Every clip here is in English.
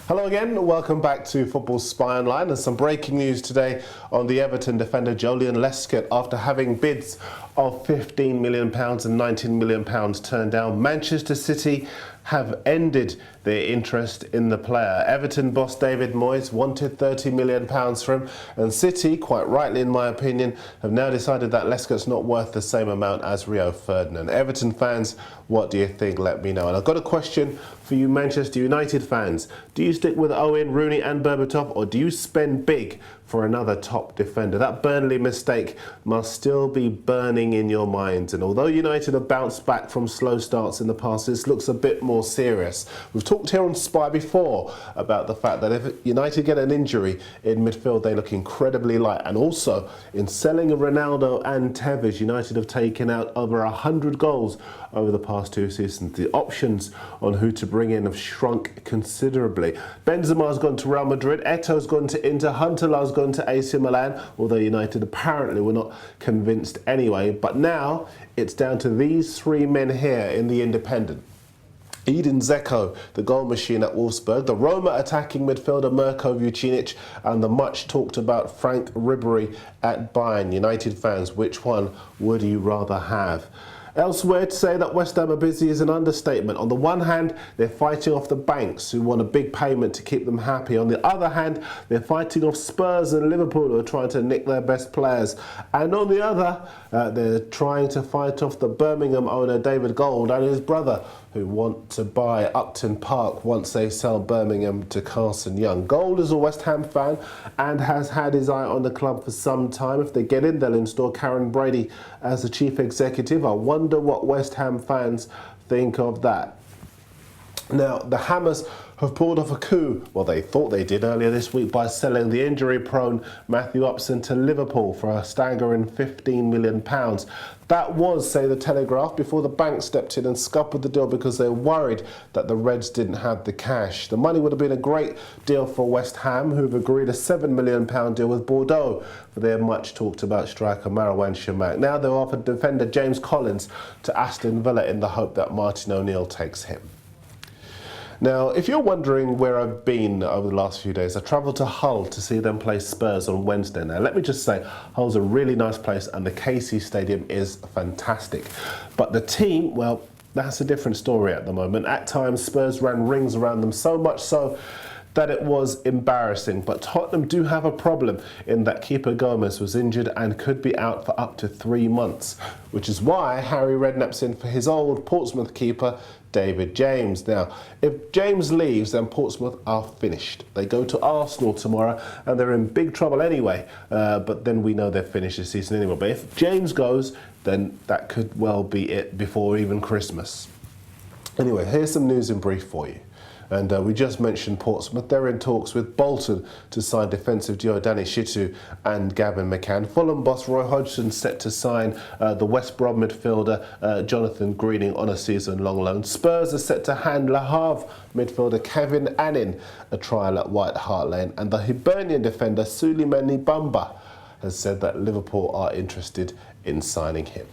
Hello again, welcome back to Football Spy Online. There's some breaking news today on the Everton defender Joleon Lescott. After having bids of £15 million and £19 million turned down, Manchester City have ended their interest in the player. Everton boss David Moyes wanted £30 million for him, and City, quite rightly in my opinion, have now decided that Lescott's not worth the same amount as Rio Ferdinand. Everton fans, what do you think? Let me know. And I've got a question for you Manchester United fans. Do you stick with Owen, Rooney and Berbatov, or do you spend big for another top defender? That Burnley mistake must still be burning in your minds, and although United have bounced back from slow starts in the past, this looks a bit more serious. We've talked here on Spy before about the fact that if United get an injury in midfield, they look incredibly light, and also in selling Ronaldo and Tevez, United have taken out over 100 goals over the past 2 seasons. The options on who to bring in have shrunk considerably. Benzema's gone to Real Madrid, Eto's gone to Inter, Huntelaar's gone to AC Milan, although United apparently were not convinced anyway. But now it's down to these three men here in the Independent. Edin Dzeko, the goal machine at Wolfsburg, the Roma attacking midfielder Mirko Vucinic, and the much talked about Frank Ribery at Bayern. United fans, which one would you rather have? Elsewhere, to say that West Ham are busy is an understatement. On the one hand, they're fighting off the banks who want a big payment to keep them happy. On the other hand, they're fighting off Spurs and Liverpool who are trying to nick their best players. And on the other, they're trying to fight off the Birmingham owner David Gold and his brother, who want to buy Upton Park once they sell Birmingham to Carson Young. Gold is a West Ham fan and has had his eye on the club for some time. If they get in, they'll install Karen Brady as the chief executive. I wonder what West Ham fans think of that. Now, the Hammers have pulled off a coup, well they thought they did earlier this week, by selling the injury-prone Matthew Upson to Liverpool for a staggering £15 million. That was, say the Telegraph, before the bank stepped in and scuppered the deal because they were worried that the Reds didn't have the cash. The money would have been a great deal for West Ham, who've agreed a £7 million deal with Bordeaux for their much talked about striker Marouane Chamakh. Now they've offered defender James Collins to Aston Villa in the hope that Martin O'Neill takes him. Now, if you're wondering where I've been over the last few days, I travelled to Hull to see them play Spurs on Wednesday. Now, let me just say, Hull's a really nice place and the KC Stadium is fantastic. But the team, well, that's a different story at the moment. At times, Spurs ran rings around them, so much so that it was embarrassing. But Tottenham do have a problem in that keeper Gomez was injured and could be out for up to 3 months, which is why Harry Redknapp's in for his old Portsmouth keeper, David James. Now, if James leaves, then Portsmouth are finished. They go to Arsenal tomorrow and they're in big trouble anyway, but then we know they're finished this season anyway. But if James goes, then that could well be it before even Christmas. Anyway, here's some news in brief for you. And we just mentioned Portsmouth. They're in talks with Bolton to sign defensive duo Danny Shitu and Gavin McCann. Fulham boss Roy Hodgson set to sign the West Brom midfielder Jonathan Greening on a season-long loan. Spurs are set to hand Le Havre midfielder Kevin Annan a trial at White Hart Lane. And the Hibernian defender Suleimani Bamba has said that Liverpool are interested in signing him.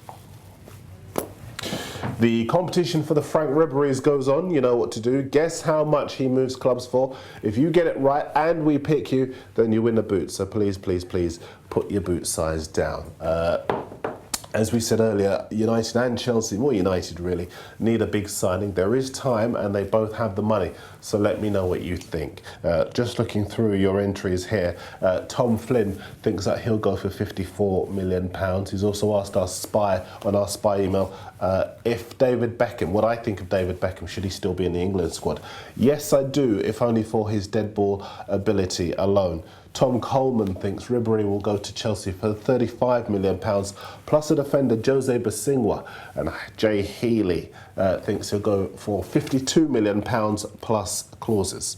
The competition for the Frank Riberys goes on. You know what to do. Guess how much he moves clubs for. If you get it right and we pick you, then you win a boot. So please, please, please put your boot size down. As we said earlier, United and Chelsea, more United really, need a big signing. There is time and they both have the money. So let me know what you think. Just looking through your entries here, Tom Flynn thinks that he'll go for £54 million. He's also asked our spy on our spy email if David Beckham, what I think of David Beckham, should he still be in the England squad? Yes, I do, if only for his dead ball ability alone. Tom Coleman thinks Ribery will go to Chelsea for £35 million plus a defender, Jose Bosingwa. And Jay Healy thinks he'll go for £52 million plus clauses.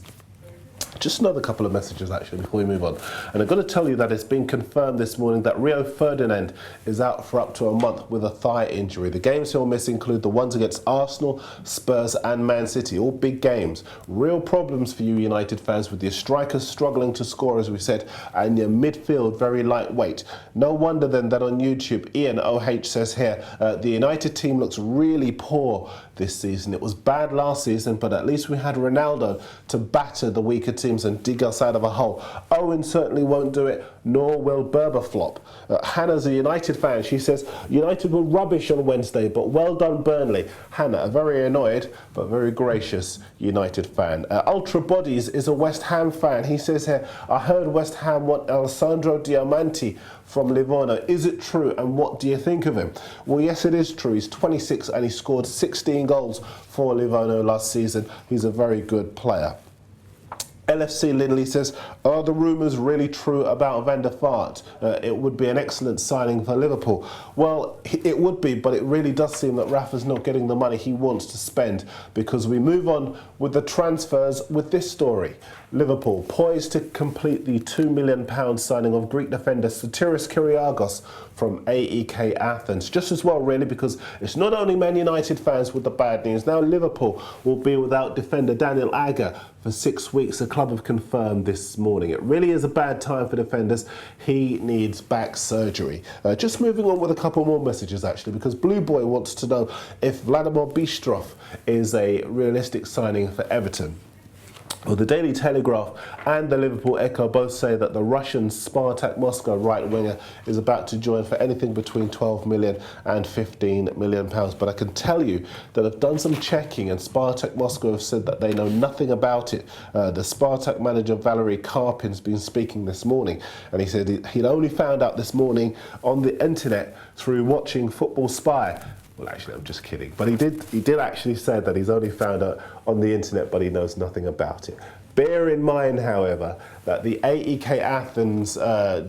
Just another couple of messages actually before we move on. And I've got to tell you that it's been confirmed this morning that Rio Ferdinand is out for up to a month with a thigh injury. The games he'll miss include the ones against Arsenal, Spurs and Man City, all big games. Real problems for you United fans with your strikers struggling to score, as we said, and your midfield very lightweight. No wonder then that on YouTube, Ian OH says here, the United team looks really poor this season. It was bad last season, but at least we had Ronaldo to batter the weaker teams and dig us out of a hole. Owen certainly won't do it, nor will Berbathlop. Hannah's a United fan. She says, United were rubbish on Wednesday, but well done Burnley. Hannah, a very annoyed but very gracious United fan. Ultra Bodies is a West Ham fan. He says here, I heard West Ham want Alessandro Diamanti from Livorno. Is it true, and what do you think of him? Well, yes, it is true. He's 26 and he scored 16 goals for Livorno last season. He's a very good player. LFC Lindley says, are the rumours really true about Van der Vaart? It would be an excellent signing for Liverpool. Well, it would be, but it really does seem that Rafa's not getting the money he wants to spend, because we move on with the transfers with this story. Liverpool poised to complete the £2 million signing of Greek defender Sotiris Kyrgiakos from AEK Athens. Just as well, really, because it's not only Man United fans with the bad news. Now Liverpool will be without defender Daniel Agger for 6 weeks. The club have confirmed this morning. It really is a bad time for defenders. He needs back surgery. Just moving on with a couple more messages, actually, because Blue Boy wants to know if Vladimir Bistrov is a realistic signing for Everton. Well, the Daily Telegraph and the Liverpool Echo both say that the Russian Spartak Moscow right winger is about to join for anything between 12 million and 15 million pounds. But I can tell you that I've done some checking, and Spartak Moscow have said that they know nothing about it. The Spartak manager Valery Karpin's been speaking this morning, and he said he'd only found out this morning on the internet through watching Football Spy. Well, actually, I'm just kidding. But he did actually say that he's only found out on the internet, but he knows nothing about it. Bear in mind, however, that the AEK Athens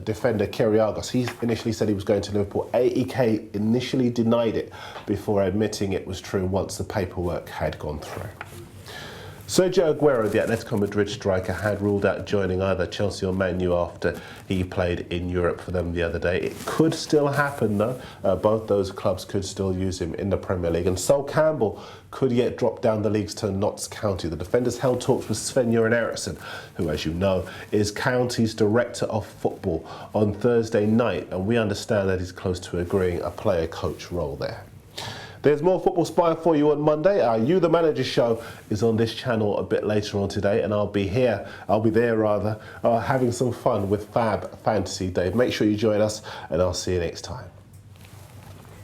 defender Kyrgiakos, he initially said he was going to Liverpool. AEK initially denied it before admitting it was true once the paperwork had gone through. Sergio Aguero, the Atletico Madrid striker, had ruled out joining either Chelsea or Man U after he played in Europe for them the other day. It could still happen, though. Both those clubs could still use him in the Premier League. And Sol Campbell could yet drop down the leagues to Notts County. The defenders held talks with Sven-Göran Eriksson, who, as you know, is County's director of football, on Thursday night. And we understand that he's close to agreeing a player-coach role there. There's more Football Spy for you on Monday. Our You the Manager show is on this channel a bit later on today, and I'll be there having some fun with Fab Fantasy Dave. Make sure you join us, and I'll see you next time.